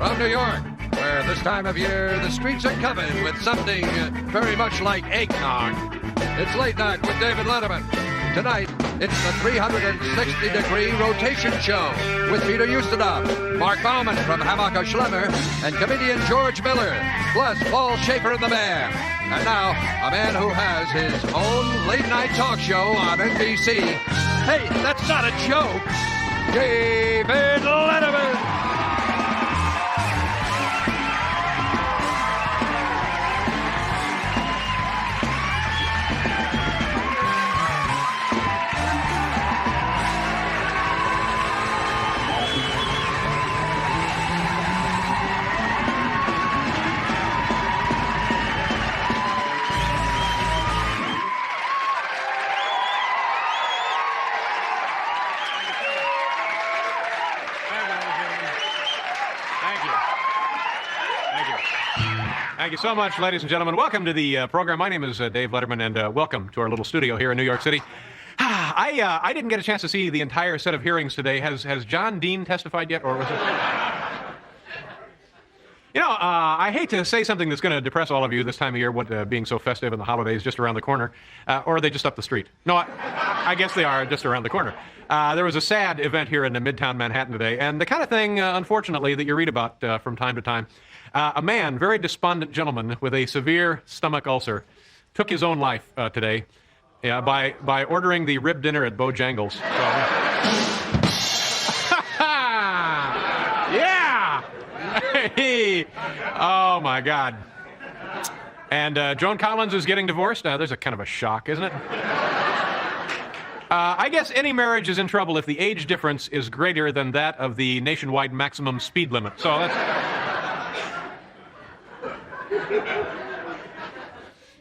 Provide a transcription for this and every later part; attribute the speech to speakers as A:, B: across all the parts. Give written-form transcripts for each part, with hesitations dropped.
A: From New York, where this time of year the streets are covered with something very much like eggnog. It's Late Night with David Letterman. Tonight, it's the 360-degree rotation show with Peter Ustinov, Mark Bauman from Hammacher Schlemmer, and comedian George Miller, plus Paul Schaefer and the Band. And now, a man who has his own late-night talk show on NBC. Hey, that's not a joke. David Letterman.
B: Thank you so much, ladies and gentlemen. Welcome to the program. My name is Dave Letterman, and welcome to our little studio here in New York City. I didn't get a chance to see the entire set of hearings today. Has John Dean testified yet, or was it? You know, I hate to say something that's going to depress all of you this time of year, being so festive and the holidays just around the corner, or are they just up the street? No, I guess they are just around the corner. There was a sad event here in Midtown Manhattan today, and the kind of thing, unfortunately, that you read about from time to time. A man, very despondent gentleman with a severe stomach ulcer, took his own life today by ordering the rib dinner at Bojangles. So, yeah! Hey. Oh, my God. And Joan Collins is getting divorced. There's a kind of a shock, isn't it? I guess any marriage is in trouble if the age difference is greater than that of the nationwide maximum speed limit. So that's...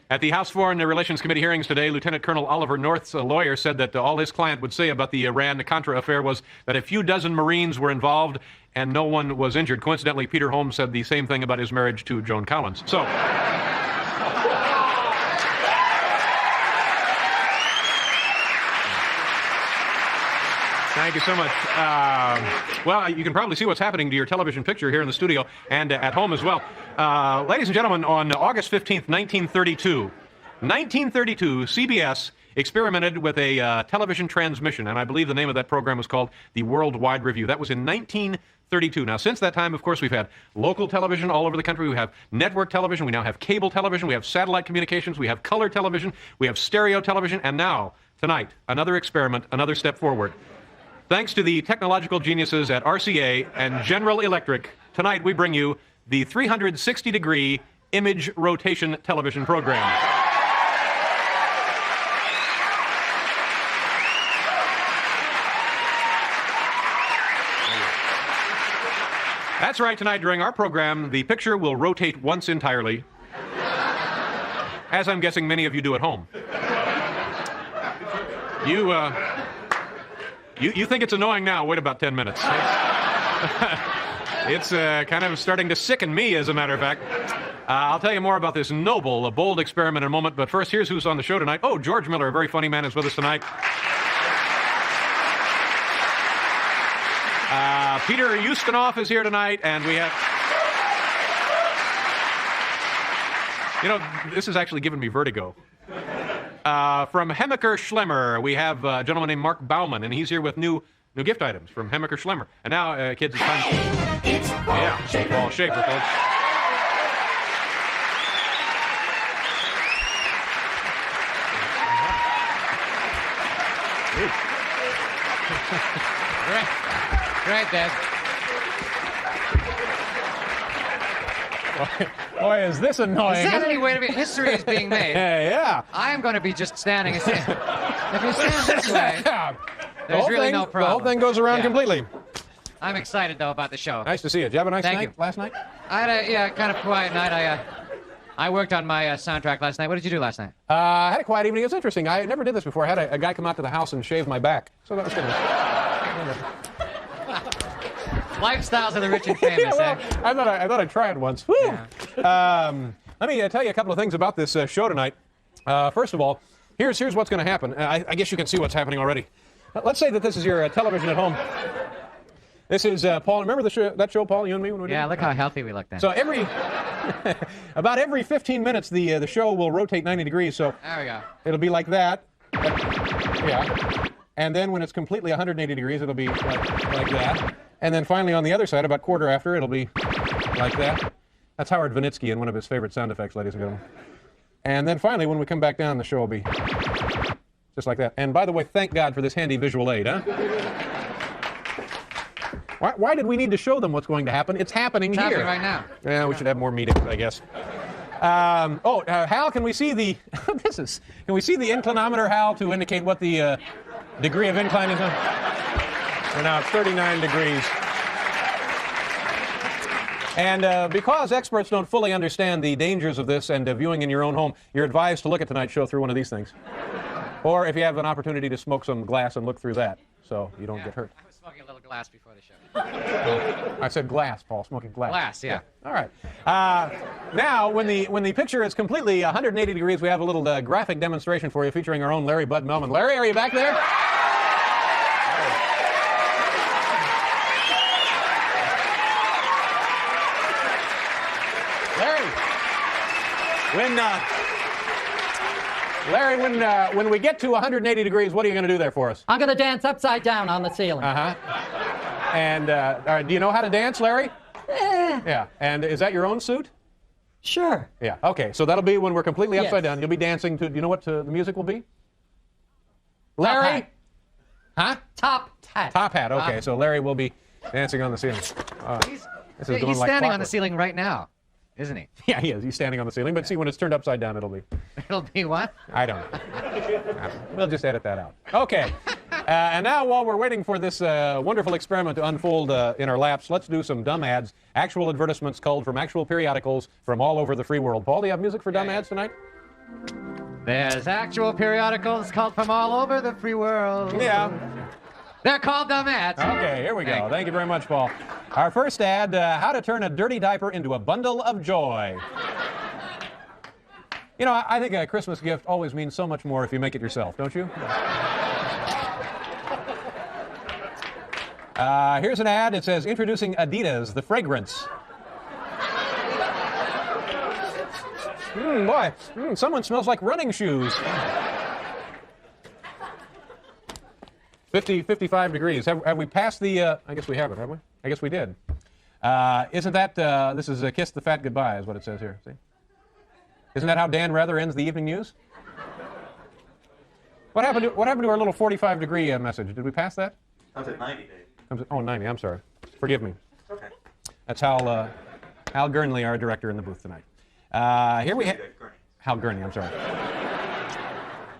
B: At the House Foreign Relations Committee hearings today, Lieutenant Colonel Oliver North's lawyer said that all his client would say about the Iran-Contra affair was that a few dozen Marines were involved and no one was injured. Coincidentally, Peter Holmes said the same thing about his marriage to Joan Collins. So... Thank you so much. Well, you can probably see what's happening to your television picture here in the studio and at home as well. Ladies and gentlemen, on August 15th, 1932, CBS experimented with a television transmission, and I believe the name of that program was called The Worldwide Review. That was in 1932. Now, since that time, of course, we've had local television all over the country. We have network television. We now have cable television. We have satellite communications. We have color television. We have stereo television. And now, tonight, another experiment, another step forward. Thanks to the technological geniuses at RCA and General Electric, tonight we bring you the 360-degree image rotation television program. That's right, tonight during our program, the picture will rotate once entirely, as I'm guessing many of you do at home. You think it's annoying now, wait about 10 minutes. It's kind of starting to sicken me, as a matter of fact. I'll tell you more about this noble, bold experiment in a moment, but first, here's who's on the show tonight. Oh, George Miller, a very funny man, is with us tonight. Peter Ustinov is here tonight, and we have... You know, this has actually given me vertigo. From Hammacher Schlemmer, we have a gentleman named Mark Bauman, and he's here with new gift items from Hammacher Schlemmer. And now, kids, it's time...
C: It's
B: Paul Schaefer, folks.
D: Great, Dad.
E: Boy, is this annoying.
D: Is that any way to be? History is being made.
E: Yeah.
D: I am going to be just standing and saying, if you stand this way, there's really no problem.
E: The whole thing goes around completely.
D: I'm excited, though, about the show.
E: Nice to see you. Did you have a nice
D: Thank
E: night
D: you.
E: last night?
D: I had a kind of quiet night. I worked on my soundtrack last night. What did you do last night?
E: I had a quiet evening. It was interesting. I never did this before. I had a guy come out to the house and shave my back. So that was good.
D: Lifestyles of the rich and famous.
E: Yeah, well, I thought I'd try it once. Woo!
D: Yeah.
E: Let me tell you a couple of things about this show tonight. First of all, here's what's going to happen. I guess you can see what's happening already. Let's say that this is your television at home. This is Paul. Remember that show, Paul, you and me, when we did?
D: Yeah, look how healthy we look then.
E: So about every 15 minutes, the show will rotate 90 degrees. So
D: there we go.
E: it'll be like that. Yeah. And then when it's completely 180 degrees, it'll be like that. And then finally on the other side, about quarter after, it'll be like that. That's Howard Vinitsky and one of his favorite sound effects, ladies and gentlemen. And then finally, when we come back down, the show will be just like that. And by the way, thank God for this handy visual aid, huh? Why did we need to show them what's going to happen? It's happening here.
D: Happening right now.
E: Yeah, we should have more meetings, I guess. Hal, can we see the can we see the inclinometer, Hal, to indicate what the degree of incline is? We're now at 39 degrees. And because experts don't fully understand the dangers of this and viewing in your own home, you're advised to look at tonight's show through one of these things. Or if you have an opportunity to smoke some glass and look through that so you don't get hurt.
D: I was smoking a little glass before the show.
E: I said glass, Paul, smoking glass.
D: Glass, yeah.
E: All right. Now, when the picture is completely 180 degrees, we have a little graphic demonstration for you featuring our own Larry Bud Melman. Larry, are you back there? Larry, when we get to 180 degrees, what are you going to do there for us?
C: I'm going to dance upside down on the ceiling.
E: Uh-huh. And all right, do you know how to dance, Larry? Yeah. And is that your own suit?
C: Sure.
E: Yeah. Okay. So that'll be when we're completely
C: Yes.
E: upside down. You'll be dancing to. Do you know what the music will be? Larry. Huh?
C: Top hat.
E: Top hat. Okay. So Larry will be dancing on the ceiling.
D: He's
E: going
D: standing
E: like
D: on the
E: clockwork.
D: ceiling right now, isn't he?
E: Yeah, he is. He's standing on the ceiling. But see, when it's turned upside down, it'll be.
D: It'll be what?
E: I don't know. We'll just edit that out. Okay. And now, while we're waiting for this wonderful experiment to unfold in our laps, let's do some dumb ads. Actual advertisements culled from actual periodicals from all over the free world. Paul, do you have music for dumb ads tonight?
D: There's actual periodicals called from all over the free world.
E: Yeah.
D: They're called dumb ads.
E: Okay, here we go. Thank you very much, Paul. Our first ad, how to turn a dirty diaper into a bundle of joy. You know, I think a Christmas gift always means so much more if you make it yourself, don't you? Here's an ad. It says, introducing Adidas, the fragrance. Someone smells like running shoes. 55 degrees. Have we passed the, I guess we haven't, have we? I guess we did. Isn't that, this is a kiss the fat goodbye is what it says here, see? Isn't that how Dan Rather ends the evening news? What happened to our little 45 degree message? Did we pass that?
F: I was at 90, Dave.
E: Oh, 90, I'm sorry. Forgive me.
F: Okay.
E: That's Hal Gurnley, our director in the booth tonight. Here we have Hal Gurney, I'm sorry.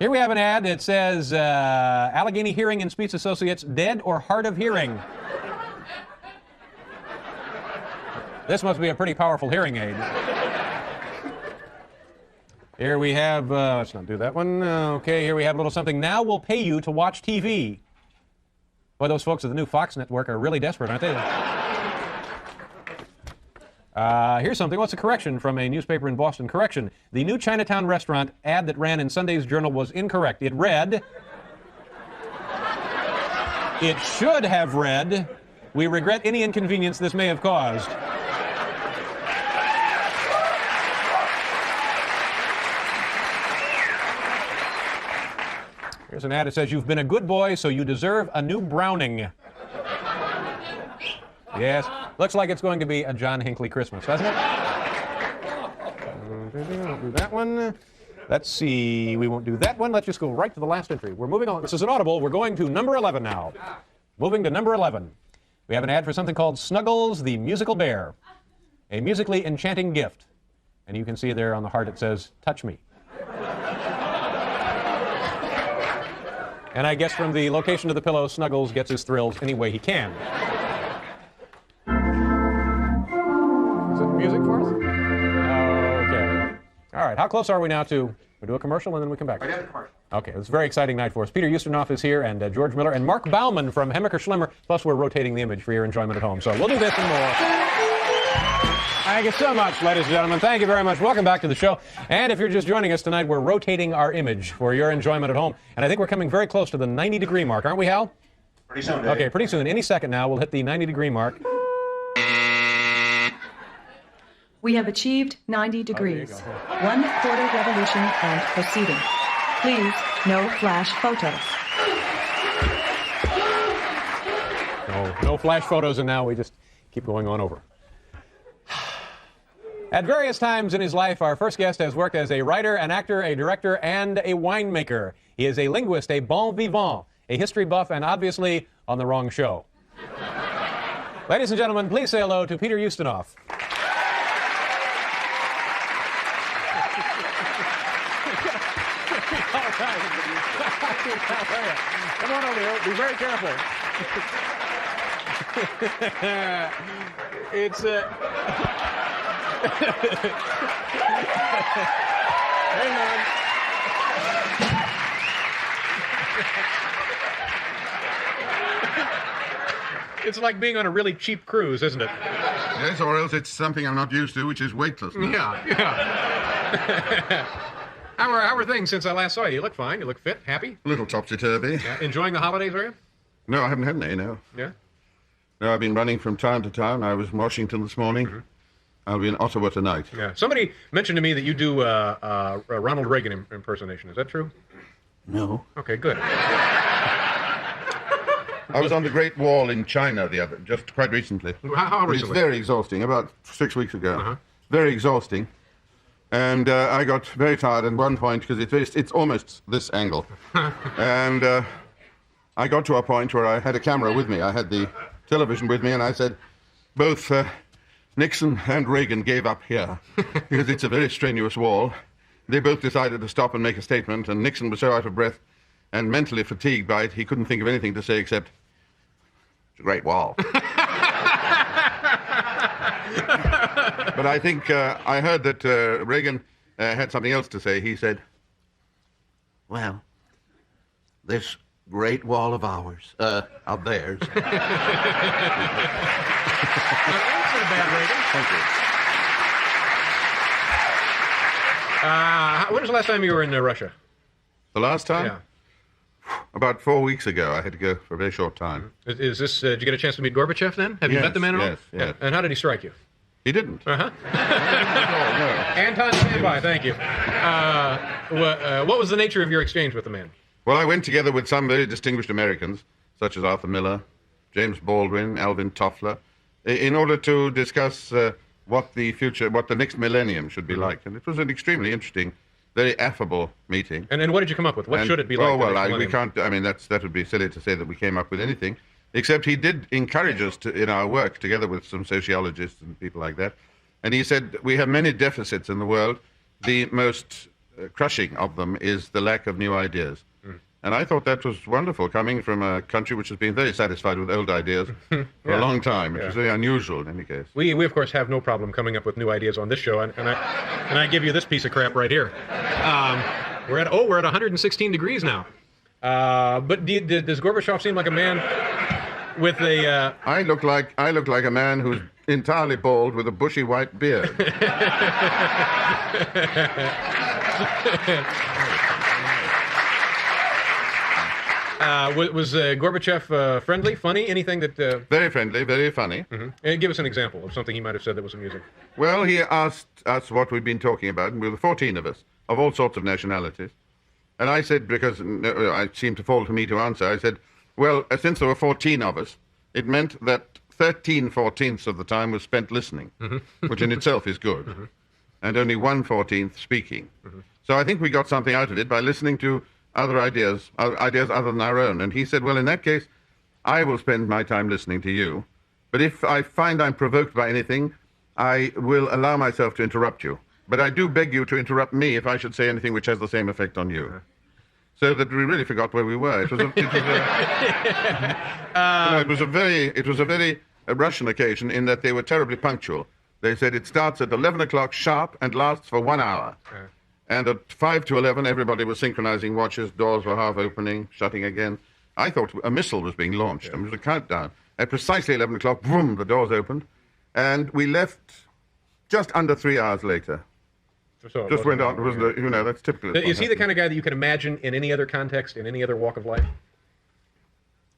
E: Here we have an ad that says, Allegheny Hearing and Speech Associates, dead or hard of hearing. This must be a pretty powerful hearing aid. Here we have, let's not do that one. Okay, here we have a little something. Now we'll pay you to watch TV. Boy, those folks at the new Fox network are really desperate, aren't they? Here's something. What's a correction from a newspaper in Boston? Correction. The new Chinatown restaurant ad that ran in Sunday's Journal was incorrect. It read, it should have read, we regret any inconvenience this may have caused. Here's an ad that says, you've been a good boy, so you deserve a new Browning. Yes, looks like it's going to be a John Hinckley Christmas, doesn't it? We'll do that one. Let's see, we won't do that one. Let's just go right to the last entry. We're moving on. This is an audible. We're going to number 11 now. Moving to number 11. We have an ad for something called Snuggles the Musical Bear. A musically enchanting gift. And you can see there on the heart it says, touch me. And I guess from the location of the pillow, Snuggles gets his thrills any way he can. Is it music for us? Okay. All right, how close are we now to... We'll do a commercial and then we come back.
F: Right after the commercial.
E: Okay, it's a very exciting night for us. Peter Ustinov is here and George Miller and Mark Bauman from Hemmicker Schlemmer. Plus, we're rotating the image for your enjoyment at home. So we'll do this and more. Thank you so much, ladies and gentlemen. Thank you very much. Welcome back to the show. And if you're just joining us tonight, we're rotating our image for your enjoyment at home. And I think we're coming very close to the 90-degree mark, aren't we, Hal?
F: Pretty soon, Dave.
E: Okay, pretty soon. Any second now, we'll hit the 90-degree mark.
G: We have achieved 90 degrees. 1/4 revolution and proceeding. Please, no flash photos.
E: No flash photos, and now we just keep going on over. At various times in his life, our first guest has worked as a writer, an actor, a director, and a winemaker. He is a linguist, a bon vivant, a history buff, and obviously on the wrong show. Ladies and gentlemen, please say hello to Peter Ustinov. Come on over here. Be very careful. It's hang on.
B: It's like being on a really cheap cruise, isn't it?
H: Yes, or else it's something I'm not used to, which is weightlessness.
B: Yeah. How are things since I last saw you? You look fine. You look fit, happy.
H: A little topsy-turvy.
B: Enjoying the holidays, are you?
H: No, I haven't had any, no.
B: Yeah.
H: No, I've been running from town to town. I was in Washington this morning.
B: Mm-hmm.
H: I'll be in Ottawa tonight.
B: Yeah. Somebody mentioned to me that you do a Ronald Reagan impersonation. Is that true?
H: No.
B: Okay, good.
H: I was on the Great Wall in China just quite recently.
B: How
H: It's
B: recently?
H: very exhausting, about 6 weeks ago.
B: Uh-huh.
H: Very exhausting. And I got very tired at one point because it's almost this angle. And I got to a point where I had a camera with me. I had the television with me, and I said, both Nixon and Reagan gave up here because it's a very strenuous wall. They both decided to stop and make a statement, and Nixon was so out of breath and mentally fatigued by it, he couldn't think of anything to say except, it's a great wall. But I think I heard that Reagan had something else to say. He said, well, this great wall of ours, of theirs.
B: That's not bad, Reagan.
H: Thank you.
B: When was the last time you were in Russia?
H: The last time?
B: Yeah.
H: About 4 weeks ago. I had to go for a very short time.
B: Is this? Did you get a chance to meet Gorbachev then? Have you
H: Yes,
B: met the man at all?
H: yes, yes.
B: And how did he strike you?
H: He didn't.
B: Uh-huh.
H: No.
B: Anton, stand by. Thank you. What was the nature of your exchange with the man?
H: Well, I went together with some very distinguished Americans, such as Arthur Miller, James Baldwin, Alvin Toffler, in order to discuss what the next millennium should be like. And it was an extremely interesting, very affable meeting.
B: And what did you come up with? What should it be like?
H: We can't. I mean, that would be silly to say that we came up with anything. Except he did encourage us in our work, together with some sociologists and people like that. And he said, we have many deficits in the world. The most crushing of them is the lack of new ideas. And I thought that was wonderful, coming from a country which has been very satisfied with old ideas for a long time. It was very unusual in any case.
B: We of course have no problem coming up with new ideas on this show, and I give you this piece of crap right here. We're at 116 degrees now. But does Gorbachev seem like a man with a?
H: I look like a man who's entirely bald with a bushy white beard.
B: Was Gorbachev friendly, funny, anything that?
H: Very friendly, very funny.
B: And give us an example of something he might have said that was amusing.
H: Well, he asked us what we'd been talking about, and we were 14 of us, of all sorts of nationalities. And I said, because it seemed to fall to me to answer, I said, well, since there were 14 of us, it meant that 13/14 of the time was spent listening, which in itself is good, and only 1/14 speaking. So I think we got something out of it by listening to other ideas other than our own. And he said, well, in that case, I will spend my time listening to you. But if I find I'm provoked by anything, I will allow myself to interrupt you. But I do beg you to interrupt me if I should say anything which has the same effect on you. So that we really forgot where we were. It was a very Russian occasion in that they were terribly punctual. They said it starts at 11 o'clock sharp and lasts for 1 hour. And at 5 to 11, everybody was synchronizing watches, doors were half opening, shutting again. I thought a missile was being launched, and it was a countdown. At precisely 11 o'clock, boom, the doors opened, and we left just under 3 hours later.
B: So
H: Just went on. It was that's typical.
B: Is he the kind of guy that you can imagine in any other context, in any other walk of life?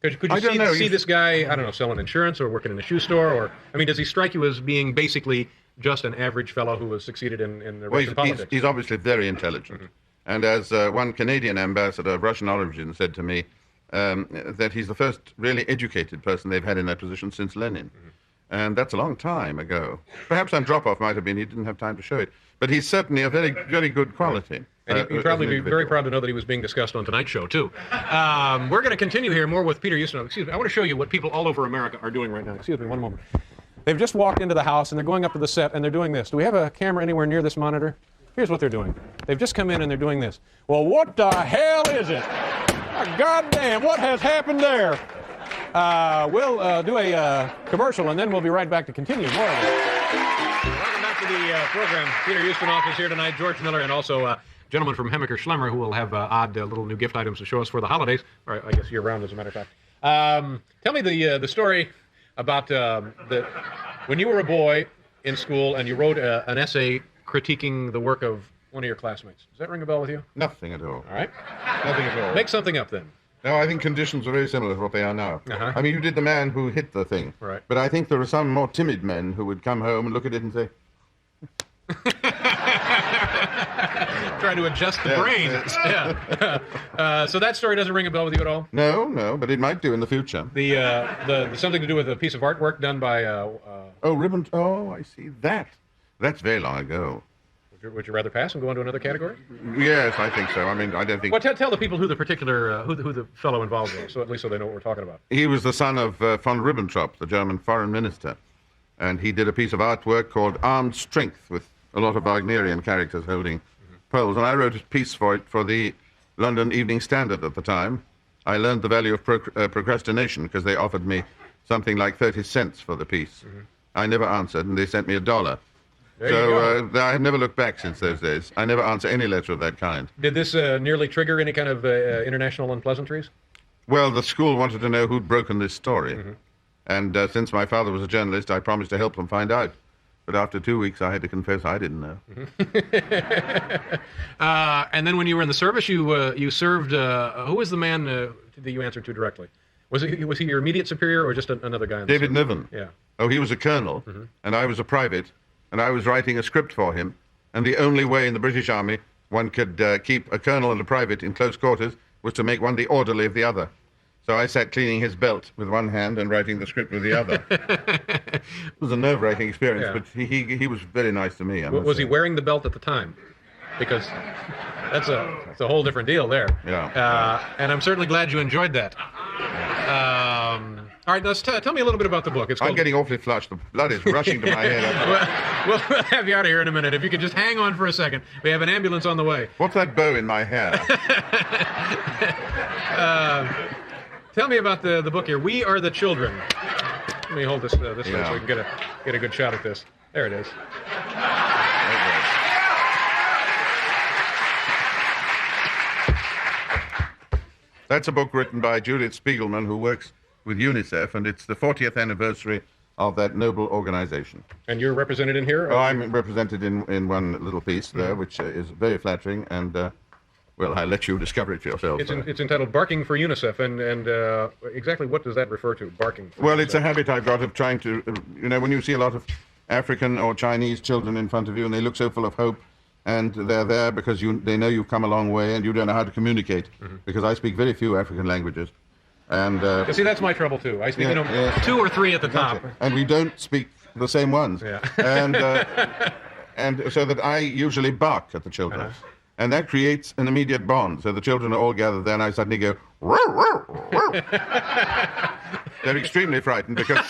B: Could you
H: I don't know.
B: see this guy, I don't know, selling insurance or working in a shoe store? Or, I mean, does he strike you as being basically just an average fellow who has succeeded in the Russian politics?
H: He's obviously very intelligent. And as one Canadian ambassador of Russian origin said to me, that he's the first really educated person they've had in that position since Lenin. And that's a long time ago. Perhaps on drop-off might have been he didn't have time to show it. But he's certainly a very, very good quality.
B: And he'd probably be very proud to know that he was being discussed on tonight's show, too. We're going to continue here more with Peter Ustinov. Excuse me, I want to show you what people all over America are doing right now.
E: Excuse me, one moment. They've just walked into the house and they're going up to the set and they're doing this. Do we have a camera anywhere near this monitor? Here's what they're doing. They've just come in and they're doing this. Well, what the hell is it? God damn, what has happened there? We'll do a commercial and then we'll be right back to continue more of it.
B: Welcome back to the program. Peter Ustinov is here tonight, George Miller, and also a gentleman from Hemmicker Schlemmer who will have odd little new gift items to show us for the holidays, or I guess year-round, as a matter of fact. Tell me the story about when you were a boy in school and you wrote an essay critiquing the work of one of your classmates. Does that ring a bell with you?
H: Nothing at all.
B: All right.
H: Nothing at all.
B: Make something up then.
H: No, I think conditions are very similar to what they are now.
B: Uh-huh.
H: I mean, you did the man who hit the thing.
B: Right.
H: But I think there are some more timid men who would come home and look at it and say,
B: Try to adjust the brain.
H: Yes.
B: Yeah. So that story doesn't ring a bell with you at all?
H: No, but it might do in the future.
B: The something to do with a piece of artwork done by...
H: Oh, ribbon. Oh, I see. That's very long ago.
B: Would you rather pass and go on to another category?
H: Yes, I think so. I mean, I don't think...
B: Well, tell the people who the particular, who the fellow involved was, so at least so they know what we're talking about.
H: He was the son of von Ribbentrop, the German foreign minister. And he did a piece of artwork called Armed Strength with a lot of Wagnerian characters holding poles. And I wrote a piece for it for the London Evening Standard at the time. I learned the value of procrastination because they offered me something like 30 cents for the piece. I never answered, and they sent me $1. So I have never looked back since those days. I never answer any letter of that kind.
B: Did this nearly trigger any kind of international unpleasantries?
H: Well, the school wanted to know who'd broken this story. And since my father was a journalist, I promised to help them find out. But after 2 weeks, I had to confess I didn't know.
B: And then when you were in the service, you served... who was the man that you answered to directly? Was he your immediate superior or just another guy?
H: David Niven.
B: Yeah.
H: Oh, he was a colonel, and I was a private, and I was writing a script for him. And the only way in the British Army one could keep a colonel and a private in close quarters was to make one the orderly of the other. So I sat cleaning his belt with one hand and writing the script with the other. It was a nerve-wracking experience, but he was very nice to me.
B: Was he wearing the belt at the time? Because that's a whole different deal there.
H: Yeah.
B: And I'm certainly glad you enjoyed that. All right, tell me a little bit about the book.
H: I'm getting awfully flushed. The blood is rushing to my head.
B: We'll have you out of here in a minute. If you could just hang on for a second. We have an ambulance on the way.
H: What's that bow in my hair?
B: Tell me about the book here. We Are the Children. Let me hold this way so we can get a good shot at this. There it is.
H: That's a book written by Judith Spiegelman, who works with UNICEF, and it's the 40th anniversary of that noble organization.
B: And you're represented in here?
H: Oh, I'm represented in one little piece there, which is very flattering, and, well, I'll let you discover it for yourself.
B: It's entitled Barking for UNICEF, and exactly what does that refer to, barking for
H: Well,
B: UNICEF?
H: it's a habit I've got of trying to, when you see a lot of African or Chinese children in front of you, and they look so full of hope, and they're there because they know you've come a long way, and you don't know how to communicate, because I speak very few African languages. And
B: see, that's my trouble too. I speak 2 or 3 at the top.
H: And we don't speak the same ones.
B: Yeah.
H: And so that I usually bark at the children. And that creates an immediate bond. So the children are all gathered there, and I suddenly go, "Row, row, row." They're extremely frightened because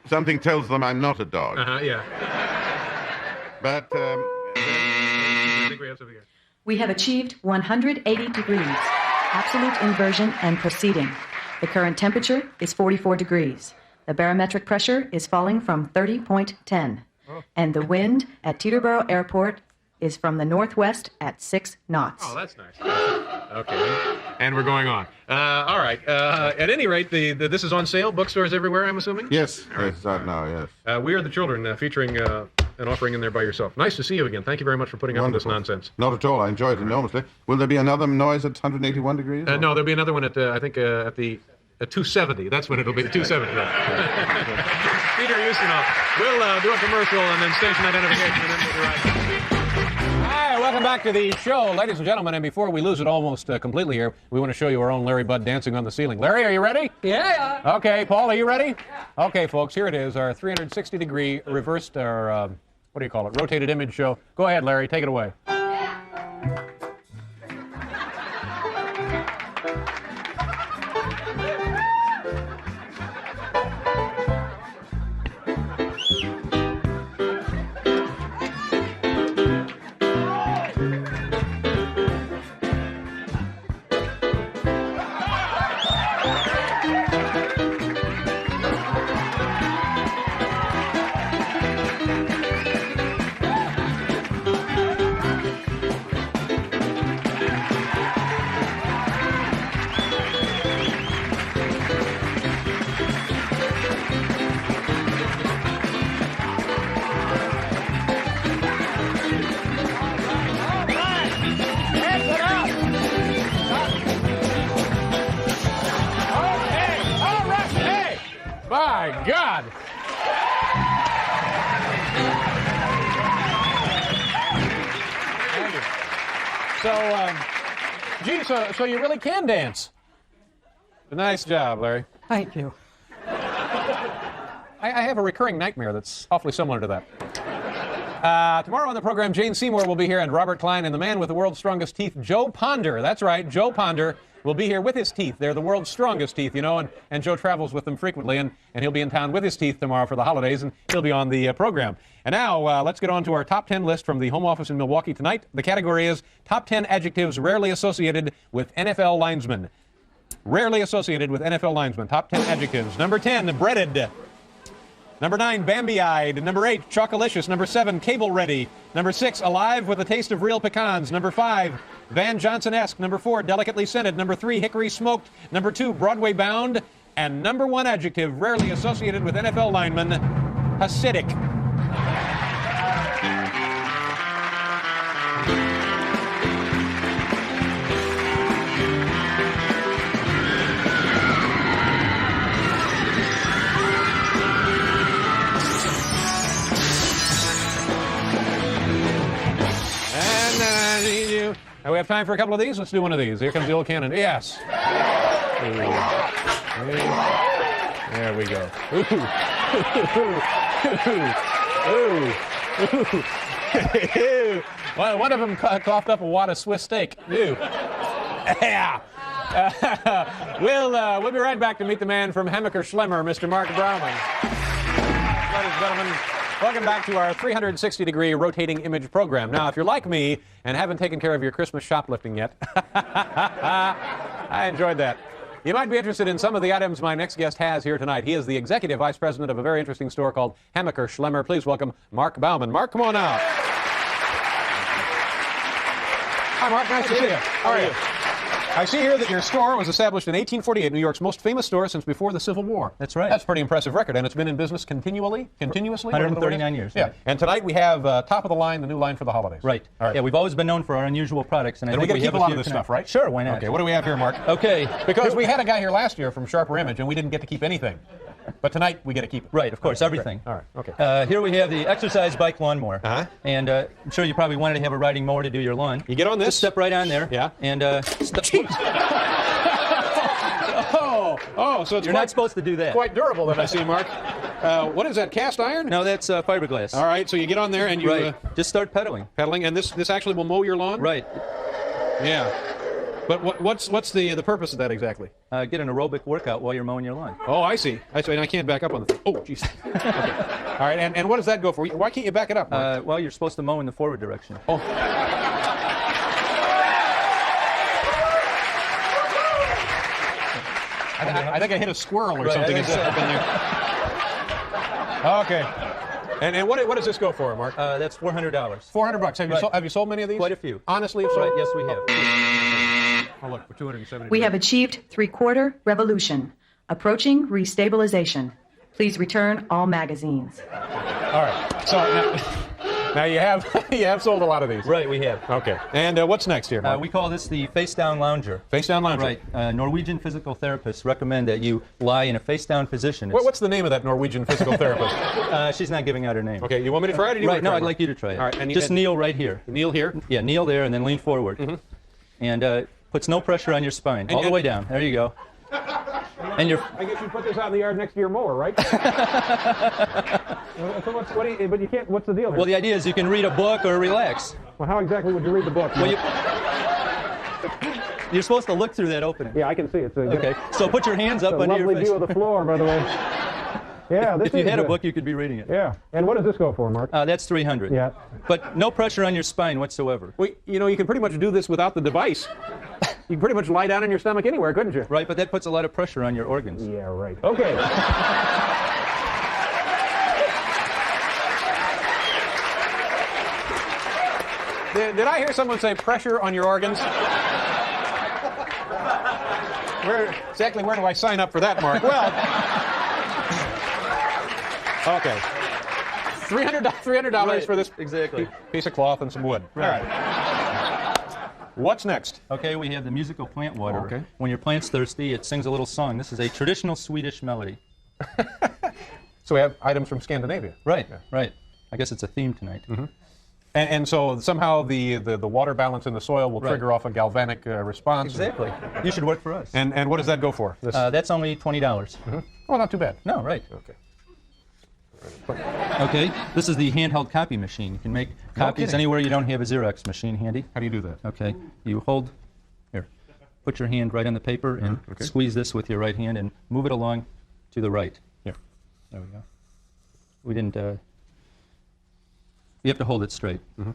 H: something tells them I'm not a dog.
B: Yeah.
H: But
B: I think we have something here.
G: We have achieved 180 degrees, absolute inversion and proceeding. The current temperature is 44 degrees. The barometric pressure is falling from 30.10. And the wind at Teterboro Airport is from the northwest at 6 knots.
B: Oh, that's nice. Okay. And we're going on. All right. At any rate, this is on sale, bookstores everywhere, I'm assuming?
H: yes, it's out now, yes.
B: We Are the Children, featuring an offering in there by yourself. Nice to see you again. Thank you very much for putting up with this nonsense.
H: Not at all. I enjoyed it enormously. Will there be another noise at 181 degrees?
B: No, there'll be another one at, I think, at 270. That's when it'll be 270. Peter Ustinov. We'll do a commercial and then station identification, and then we'll be right back.
E: Hi, welcome back to the show, ladies and gentlemen. And before we lose it almost completely here, we want to show you our own Larry Budd dancing on the ceiling. Larry, are you ready?
C: Yeah.
E: Okay, Paul, are you ready? Okay, folks, here it is, our 360-degree reversed, or what do you call it, rotated image show. Go ahead, Larry, take it away. My God! Thank you. So, Gene, so you really can dance. Nice job, Larry.
C: Thank you.
E: I have a recurring nightmare that's awfully similar to that. Tomorrow on the program, Jane Seymour will be here, and Robert Klein, and the man with the world's strongest teeth, Joe Ponder. That's right, Joe Ponder will be here with his teeth. They're the world's strongest teeth, you know, and Joe travels with them frequently, and he'll be in town with his teeth tomorrow for the holidays, and he'll be on the program. And now, let's get on to our top 10 list from the home office in Milwaukee tonight. The category is Top 10 Adjectives Rarely Associated with NFL Linesmen. Rarely associated with NFL linesmen. Top 10 adjectives. Number 10, breaded. Number 9, Bambi-eyed. Number 8, Chocolicious. Number 7, cable-ready. Number 6, alive with a taste of real pecans. Number 5, Van Johnson-esque. Number 4, delicately scented. Number 3, hickory smoked. Number 2, Broadway bound. And number 1 adjective rarely associated with NFL linemen, Hasidic. Now we have time for a couple of these. Let's do one of these. Here comes the old cannon. Yes. There we go. Well, one of them coughed up a wad of Swiss steak. Ew. Yeah. We'll be right back to meet the man from Hammacher Schlemmer, Mr. Mark Brauman. Ladies and gentlemen, welcome back to our 360-degree rotating image program. Now, if you're like me and haven't taken care of your Christmas shoplifting yet, I enjoyed that. You might be interested in some of the items my next guest has here tonight. He is the executive vice president of a very interesting store called Hammacher Schlemmer. Please welcome Mark Bauman. Mark, come on out. Hi, Mark. Nice to see you. How are you? I see here that your store was established in 1848, New York's most famous store since before the Civil War.
I: That's right.
E: That's a pretty impressive record, and it's been in business continuously?
I: 139 years.
E: Yeah. And tonight we have top of the line, the new line for the holidays.
I: Right.
E: All right.
I: Yeah, we've always been known for our unusual products, and I
E: we
I: think
E: got to keep a lot of this
I: tonight.
E: stuff, right?
I: Sure, why not?
E: Okay, what do we have here, Mark?
I: Okay.
E: Because we had a guy here last year from Sharper Image, and we didn't get to keep anything. But tonight we get to keep it.
I: Right, of course, everything.
E: All right, okay.
I: Here we have the exercise bike lawnmower.
E: Uh-huh.
I: And I'm sure you probably wanted to have a riding mower to do your lawn.
E: You get on this?
I: Just step right on there.
E: Yeah.
I: And
E: so it's
I: you're not supposed to do that.
E: Quite durable, then I see, Mark. What is that, cast iron?
I: No, that's fiberglass.
E: All right, so you get on there and you...
I: Right. Just start pedaling.
E: Pedaling, and this actually will mow your lawn?
I: Right.
E: Yeah. But what's the purpose of that exactly?
I: Get an aerobic workout while you're mowing your lawn.
E: Oh, I see. And I can't back up on the thing. Oh, jeez. Okay. All right, and what does that go for? Why can't you back it up, Mark?
I: Well, you're supposed to mow in the forward direction.
E: Oh. I think I hit a squirrel or something up in there. Okay. And what does this go for, Mark?
I: That's $400.
E: $400. Have you sold many of these?
I: Quite a few.
E: Honestly,
I: Right, yes, we have.
E: Oh, look, for 270.
G: We have achieved three-quarter revolution, approaching restabilization. Please return all magazines.
E: All right. So Now you have sold a lot of these.
I: Right, we have.
E: Okay. And what's next here, Mark?
I: We call this the face-down lounger.
E: Face-down lounger.
I: Right. Norwegian physical therapists recommend that you lie in a face-down position.
E: What's the name of that Norwegian physical therapist?
I: She's not giving out her name.
E: Okay, you want me to try it? Or do you want
I: Right,
E: to
I: no,
E: try
I: I'd
E: it?
I: like you to try it.
E: All right, and
I: just kneel right here.
E: Kneel here?
I: Yeah, kneel there and then lean forward. And puts no pressure on your spine. All the way down. There you go. And you're...
E: I guess you put this out in the yard next to your mower, right? So but you can't, what's the deal here?
I: Well, the idea is you can read a book or relax.
E: Well, how exactly would you read the book?
I: Well, you're supposed to look through that opening.
E: Yeah, I can see it.
I: Okay, so put your hands up under your
E: lovely
I: face.
E: view of the floor, by the way. Yeah, this
I: If you
E: is
I: had a
E: good.
I: book, you could be reading it.
E: Yeah. And what does this go for, Mark?
I: That's 300.
E: Yeah.
I: But no pressure on your spine whatsoever.
E: Well, you can pretty much do this without the device. You can pretty much lie down in your stomach anywhere, couldn't you?
I: Right, but that puts a lot of pressure on your organs.
E: Yeah, right. Okay. Did I hear someone say pressure on your organs? Where do I sign up for that, Mark? Well, okay. $300
I: Right,
E: for this
I: exactly.
E: piece of cloth and some wood.
I: Right.
E: All right. What's next?
I: Okay, we have the musical plant water.
E: Okay.
I: When your plant's thirsty, it sings a little song. This is a traditional Swedish melody.
E: So we have items from Scandinavia.
I: Right, right. I guess it's a theme tonight.
E: Mm-hmm. And so somehow the water balance in the soil will trigger off a galvanic response.
I: Exactly. You should work for us.
E: And what does that go for? This?
I: That's only $20.
E: Mm-hmm. Oh, not too bad.
I: No, right.
E: Okay.
I: Okay, this is the handheld copy machine. You can make copies
E: kidding.
I: anywhere you don't have a Xerox machine handy.
E: How do you do that?
I: Okay, you hold, here, put your hand right on the paper and squeeze this with your right hand and move it along to the right.
E: Yeah.
I: There we go. We didn't, you have to hold it straight.
E: Mm-hmm.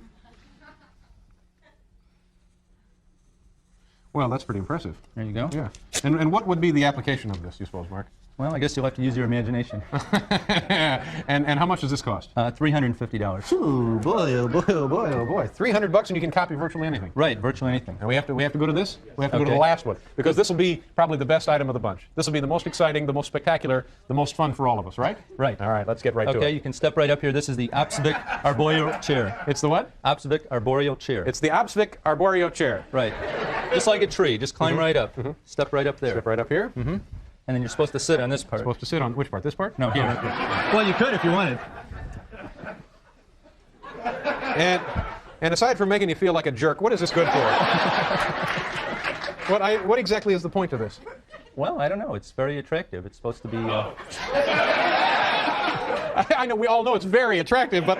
E: Well, that's pretty impressive.
I: There you go.
E: Yeah. And what would be the application of this, you suppose, Mark?
I: Well, I guess you'll have to use your imagination.
E: and how much does this cost?
I: $350.
E: Ooh, boy, oh boy, oh boy, oh boy. $300 and you can copy virtually anything.
I: Right, virtually anything.
E: And we have to go to this? We have to go to the
I: Okay.
E: last one. Because this will be probably the best item of the bunch. This will be the most exciting, the most spectacular, the most fun for all of us, right?
I: Right.
E: All right, let's get right to
I: Okay,
E: it.
I: you can step right up here. This is the Opsvik Arboreal Chair.
E: It's the what?
I: Opsvik Arboreal Chair.
E: It's the Opsvik Arboreal Chair.
I: Right. Just like a tree. Just climb right up. Step right up there.
E: Step right up here.
I: And then you're supposed to sit on this part.
E: Supposed to sit on which part? This part?
I: No, here. Well, you could if you wanted.
E: And aside from making you feel like a jerk, what is this good for? What exactly is the point of this?
I: Well, I don't know. It's very attractive. It's supposed to be...
E: I know, we all know it's very attractive, but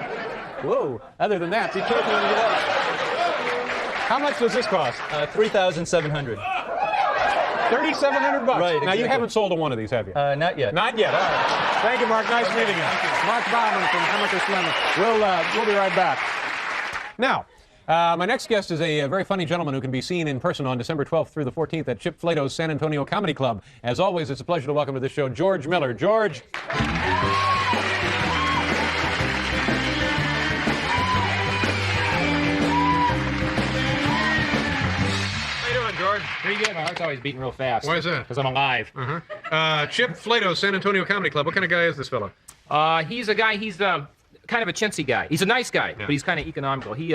E: whoa, other than that, be careful when you walk. How much does this cost?
I: $3,700.
E: $3,700.
I: Right,
E: Now, you
I: exactly.
E: haven't sold a one of these, have you?
I: Not yet.
E: Not yet. All right. Thank you, Mark. Nice meeting you. Mark Bauman from Hamilton Slim. We'll be right back. Now, my next guest is a very funny gentleman who can be seen in person on December 12th through the 14th at Chip Flato's San Antonio Comedy Club. As always, it's a pleasure to welcome to this show George Miller. George. George?
J: Pretty good. My heart's always beating real fast.
E: Why is that?
J: Because I'm alive.
E: Chip Flato's San Antonio Comedy Club. What kind of guy is this fellow?
J: He's a guy. He's kind of a chintzy guy. He's a nice guy, but he's kind of economical. He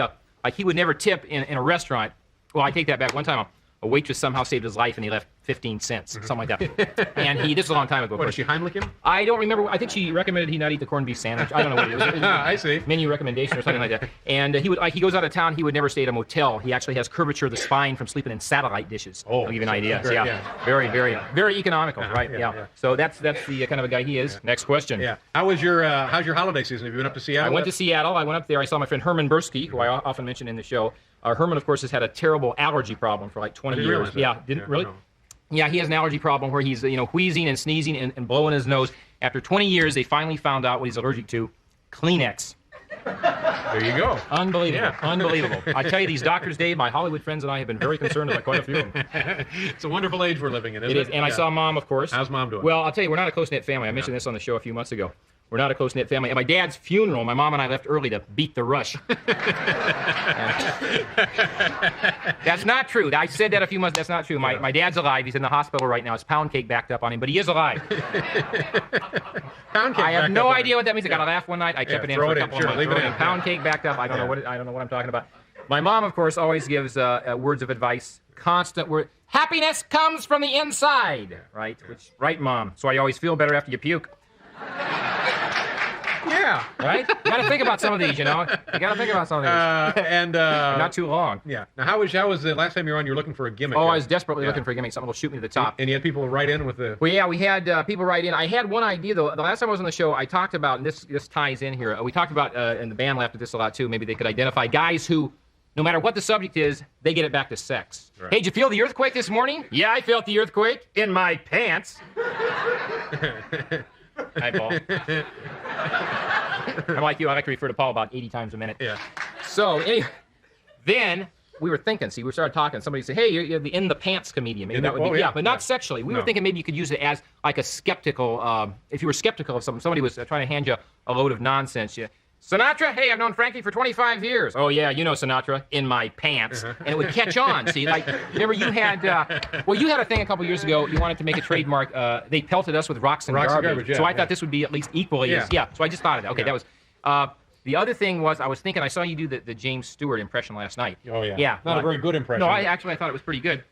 J: would never tip in a restaurant. Well, I take that back. One time, a waitress somehow saved his life, and he left 15 cents, something like that. And this was a long time ago.
E: What, did she Heimlich him?
J: I don't remember. I think she recommended he not eat the corned beef sandwich. I don't know what it was. It was
E: I see.
J: Menu recommendation or something like that. And he goes out of town. He would never stay at a motel. He actually has curvature of the spine from sleeping in satellite dishes.
E: Oh,
J: I'll give you an idea.
E: great,
J: So,
E: yeah.
J: very, very, very economical, right?
E: yeah.
J: So that's the kind of a guy he is. Next question.
E: Yeah. How's your holiday season? Have you been up to Seattle?
J: I went to Seattle. I went up there. I saw my friend Herman Bursky, who I often mention in the show. Herman, of course, has had a terrible allergy problem for like 20
E: didn't
J: years.
E: realize that.
J: Yeah, didn't really?
E: No.
J: Yeah, he has an allergy problem where he's wheezing and sneezing and blowing his nose. After 20 years, they finally found out what he's allergic to: Kleenex.
E: There you go.
J: Unbelievable.
E: Yeah.
J: Unbelievable. I tell you, these doctors, Dave, my Hollywood friends and I have been very concerned about quite a few of them.
E: It's a wonderful age we're living in, isn't
J: It is. And I saw Mom, of course.
E: How's Mom doing?
J: Well, I'll tell you, we're not a close-knit family. I mentioned this on the show a few months ago. We're not a close-knit family. At my dad's funeral, my mom and I left early to beat the rush. That's not true. I said that a few months. That's not true. My dad's alive. He's in the hospital right now. His pound cake backed up on him, but he is alive.
E: Pound cake
J: I have
E: backed
J: no
E: up
J: idea what that means. I got a laugh one night. I kept it in
E: throw
J: for
E: it
J: a
E: in.
J: couple
E: Sure,
J: of months.
E: leave it in.
J: Pound cake backed up. I don't know what I'm talking about. My mom, of course, always gives words of advice. Constant word. Happiness comes from the inside, right? Right, Mom. So I always feel better after you puke.
E: Yeah.
J: Right? You got to think about some of these, you know. You got to think about some of these. Not too long.
E: Yeah. Now, how was the last time you were on? You were looking for a gimmick.
J: Oh, I was desperately looking for a gimmick. Something will shoot me to the top.
E: And you had people write in with the.
J: Well, yeah, we had people write in. I had one idea though. The last time I was on the show, I talked about, and this ties in here. We talked about, and the band laughed at this a lot too. Maybe they could identify guys who, no matter what the subject is, they get it back to sex. Right. Hey, did you feel the earthquake this morning? Yeah, I felt the earthquake in my pants. Hi, Paul. I'm like you. I like to refer to Paul about 80 times a minute.
E: Yeah.
J: So, anyway, then we were thinking. See, we started talking. Somebody said, "Hey, you're the in the pants comedian." Maybe that would be but not sexually. We were thinking maybe you could use it as like a skeptical. If you were skeptical of somebody was trying to hand you a load of nonsense. Sinatra, hey, I've known Frankie for 25 years. Oh, yeah, you know Sinatra, in my pants. And it would catch on, see? Like, remember you had, you had a thing a couple years ago, you wanted to make a trademark. They pelted us with rocks and garbage. So I thought this would be at least equally as, so I just thought of that. Okay, that was, the other thing was, I was thinking, I saw you do the James Stewart impression last night.
E: Oh, yeah.
J: Yeah.
E: Not a very good impression.
J: No, I thought it was pretty good.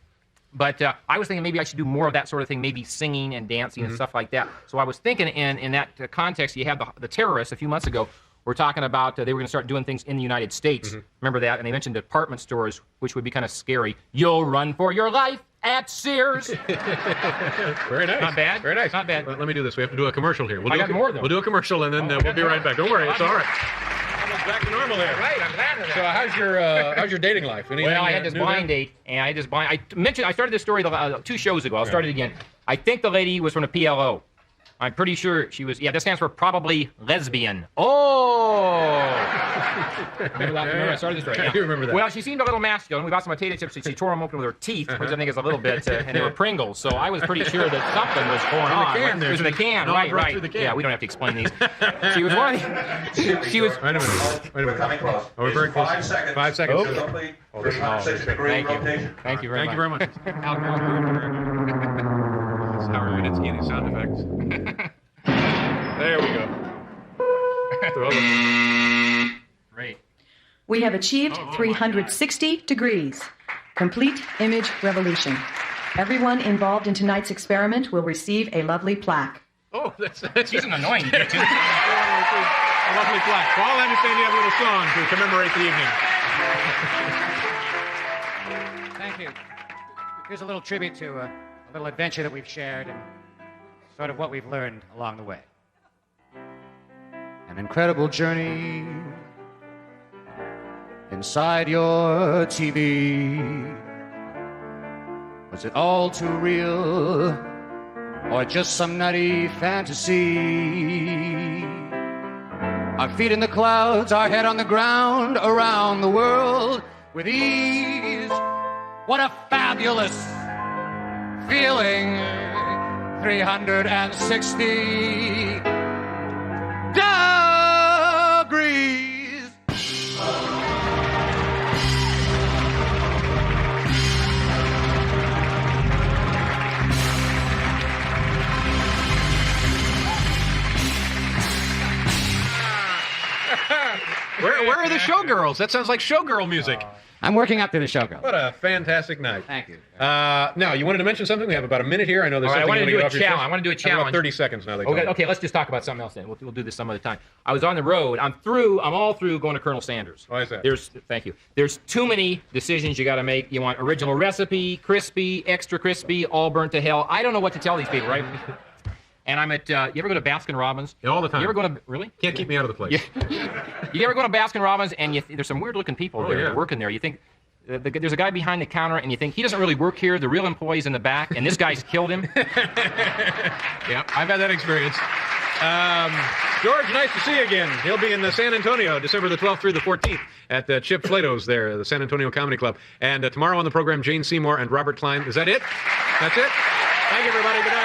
J: But I was thinking maybe I should do more of that sort of thing, maybe singing and dancing and stuff like that. So I was thinking in that context, you had the terrorists a few months ago. We're talking about they were going to start doing things in the United States. Remember that? And they mentioned department stores, which would be kind of scary. You'll run for your life at Sears.
E: Very nice.
J: Not bad.
E: Very nice.
J: Not bad.
E: Well, let me do this. We have to do a commercial here.
J: I got more, though.
E: We'll do a commercial, and then we'll be right back. Don't worry. It's all right. Almost back to normal there.
J: Right, I'm glad of that.
E: So how's your dating life? Anything,
J: I had this blind date, and I started this story 2 shows ago. I'll start it again. I think the lady was from the PLO. I'm pretty sure she was, that stands for probably lesbian. Oh! Remember that? Remember I started this story?
E: I do remember that.
J: Well, she seemed a little masculine. We bought some potato chips, and she tore them open with her teeth, which I think is a little bit, and they were Pringles, so I was pretty sure that something was going on.
E: It was
J: in the can, right.
E: Through the can.
J: Yeah, we don't have to explain these. She was one. She was.
E: Wait a minute.
F: Coming close.
E: Oh, we're very close.
F: 5 seconds.
E: 5 seconds.
F: Complete 360-degree rotation.
J: Thank you very much.
E: Thank you very much. That's Howard Vinitsky and his sound effects. There we go.
J: Great.
G: We have achieved 360 degrees. Complete image revolution. Everyone involved in tonight's experiment will receive a lovely plaque.
E: Oh, that's
J: She's an annoying bitch.
E: a lovely plaque. Paul, I understand you have a little song to commemorate the evening.
D: Thank you. Here's a little tribute to a little adventure that we've shared and sort of what we've learned along the way. An incredible journey inside your TV. Was it all too real or just some nutty fantasy? Our feet in the clouds, our head on the ground, around the world with ease. What a fabulous feeling. 360 degrees.
E: Where are the showgirls? That sounds like showgirl music.
D: I'm working up to the showgirl.
E: What a fantastic night.
D: Thank you.
E: Now, you wanted to mention something? We have about a minute here. I know there's something
J: I want to
E: you
J: do a
E: get off your
J: challenge.
E: chest.
J: I want to do a
E: About
J: challenge.
E: 30 seconds now. They told me.
J: Okay, let's just talk about something else then. We'll do this some other time. I was on the road. I'm all through going to Colonel Sanders.
E: Why is that?
J: Thank you. There's too many decisions you got to make. You want original recipe, crispy, extra crispy, all burnt to hell. I don't know what to tell these people, right? And I'm at, you ever go to Baskin-Robbins?
E: Yeah, all the time.
J: You ever go to, really?
E: Can't keep me out of the place.
J: You ever go to Baskin-Robbins and there's some weird-looking people there working there. You think, there's a guy behind the counter and you think, he doesn't really work here. The real employee's in the back, and this guy's killed him.
E: Yeah, I've had that experience. George, nice to see you again. He'll be in San Antonio, December the 12th through the 14th at Chip Flato's there, the San Antonio Comedy Club. And tomorrow on the program, Jane Seymour and Robert Klein. Is that it? That's it? Thank you, everybody. Good night.